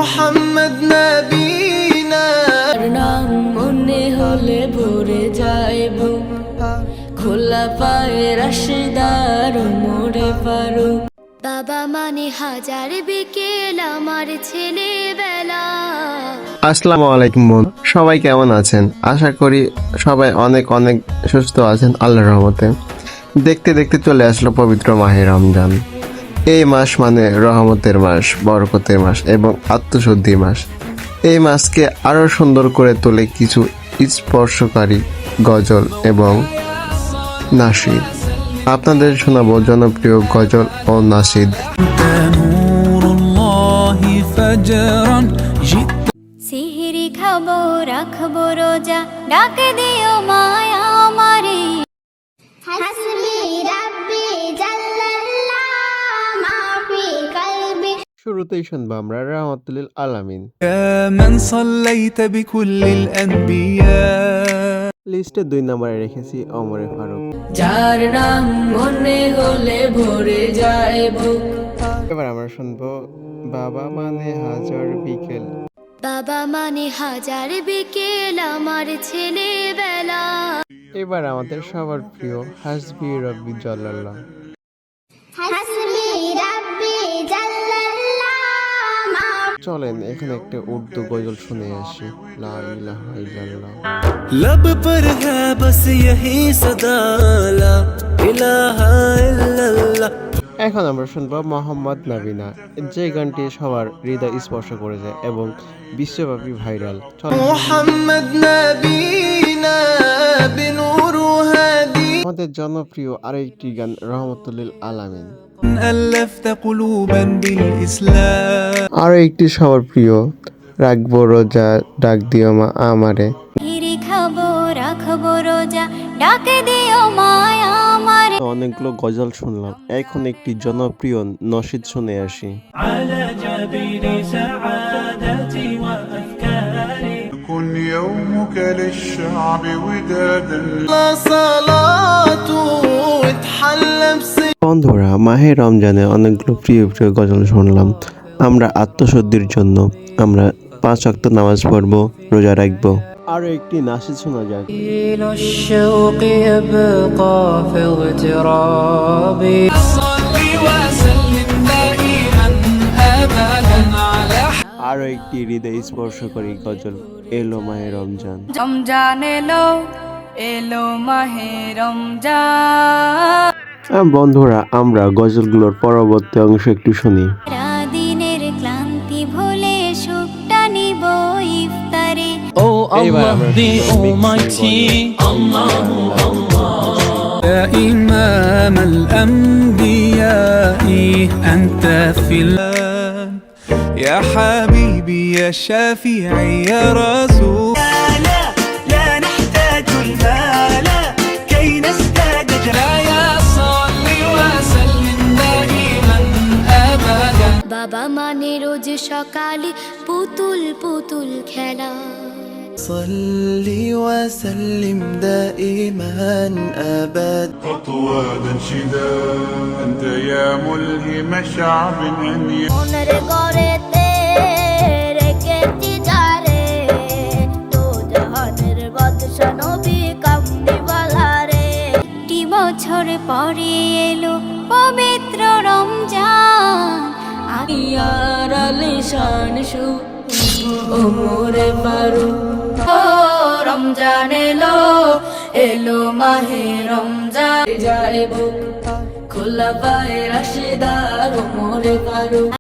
মোহাম্মদ নবীনা নাম মনে হলে ভরে যায় বুক, খোলা পায়ে রাশিদার মোরে ফারুক। বাবা মানে হাজার বিকেল আমার ছেলেবেলা। আসসালামু আলাইকুম বন্ধু, সবাই কেমন আছেন? আশা করি সবাই অনেক অনেক সুস্থ আছেন আল্লাহর রহমতে। দেখতে দেখতে চলে আসলো পবিত্র মাহে রমজান। এই মাস মানে রহমতের মাস, বরকতের মাস এবং আত্মশুদ্ধির মাস। এই মাসকে আরও সুন্দর করে তোলে কিছু স্পর্শকারী গজল এবং নাশিদ। আপনাদের শোনাবো জনপ্রিয় গজল ও নাশিদ। সিহরি খাবো রাখবো রোজা, ডাকে দিও মায়া আমারে। হাসবি রাব্বি জাল্লাল্লাহ মাফি কলবি। শুরুতেই শুনবো আমরা রাহমাতুল আলামিন। من صليت بكل الأنبياء। লিস্টে 2 নম্বরে রেখেছি ওমরে ফারুক। যার নাম মনে হলে ভরে যায় বুক। এবার আমরা শুনবো বাবা মানে হাজার বিকেল। বাবা মানে হাজার বিকেল আমার ছেলেবেলা। এবার আমাদের সবার প্রিয় হাসবি রব্বি জাল্লাল্লাহ। হাসবি রাব্বি জাল্লাল্লাহ মাফি। চলেন এখানে একটা উর্দু গজল শুনে আসি। লা ইলাহা ইল্লাল্লাহ। लब पर है बस यही सदा ला इलाहा इल्लल्लाह। এখন আমরা শুনবো মোহাম্মদ নবীনা, যে গানটি সবার হৃদয় স্পর্শ করেছে এবং বিশ্বব্যাপী ভাইরাল। মোহাম্মদ নবীনা বিনুরু হাদি। আমাদের জনপ্রিয় আরো একটি গান রহমতুল আলামিন। ألفت قلوبا بالإسلام। আরো একটি সবার প্রিয় রাখবো রোজা, ডাক দিও মা আমারে। সিহরি খাবো রাখবো রোজা, ডাকে দিও মায়া আমারে। অনেকগুলো গজল শুনলাম, এখন একটি জনপ্রিয় নশিদ শুনে আসি। على جبين سعادتي وأفكاري كن يومك للشعب ودادا لا صلاة وتحلى বন্ধুরা, মাহে রমজানে অনেকগুলো প্রিয় প্রিয় গজল শুনলাম। আমরা আত্মশুদ্ধির জন্য আমরা 5 ওয়াক্ত নামাজ পড়বো, রোজা রাখবো। আরো একটি নাশিদ শোনা যাক। الشوق يبقى في اغترابي. صلي وسلم دائما أبدا على আরো একটি হৃদয় স্পর্শকারী গজল, এলো মাহে রমজান। রমজান এলো, এলো মাহে রমজান। বন্ধুরা, আমরা গজলগুলোর পরবর্তী অংশ একটু শুনি। দিনের ক্লান্তি ভুলে সুখটা নিব ইফতারে। Oh Allah the Almighty, يا إمام الأنبياء أنت في الله يا حبيبي يا شافعي يا رسول. لا نحتاج المال كي نزداد جلالا. صلي وسلم دائما أبدا. বাবা মানে রোজ সকালে পুতুল পুতুল খেলা। صلي وسلم دائما أبدا. خطوات شدا أنت يا ملهم شعب أن মনের ঘরেতে রেখেছি যারে, তো জাহানের বাদশা নবী কামলিওয়ালা রে। 2 বছর পরে এলো পবিত্র রমজান। আর আলিশান সু ওমরে ফারুক। ও রমজান এলো, এলো মাহে রমজান। যায় বুক, খোলা পায়ে রাশিদার মোরে ফারুক।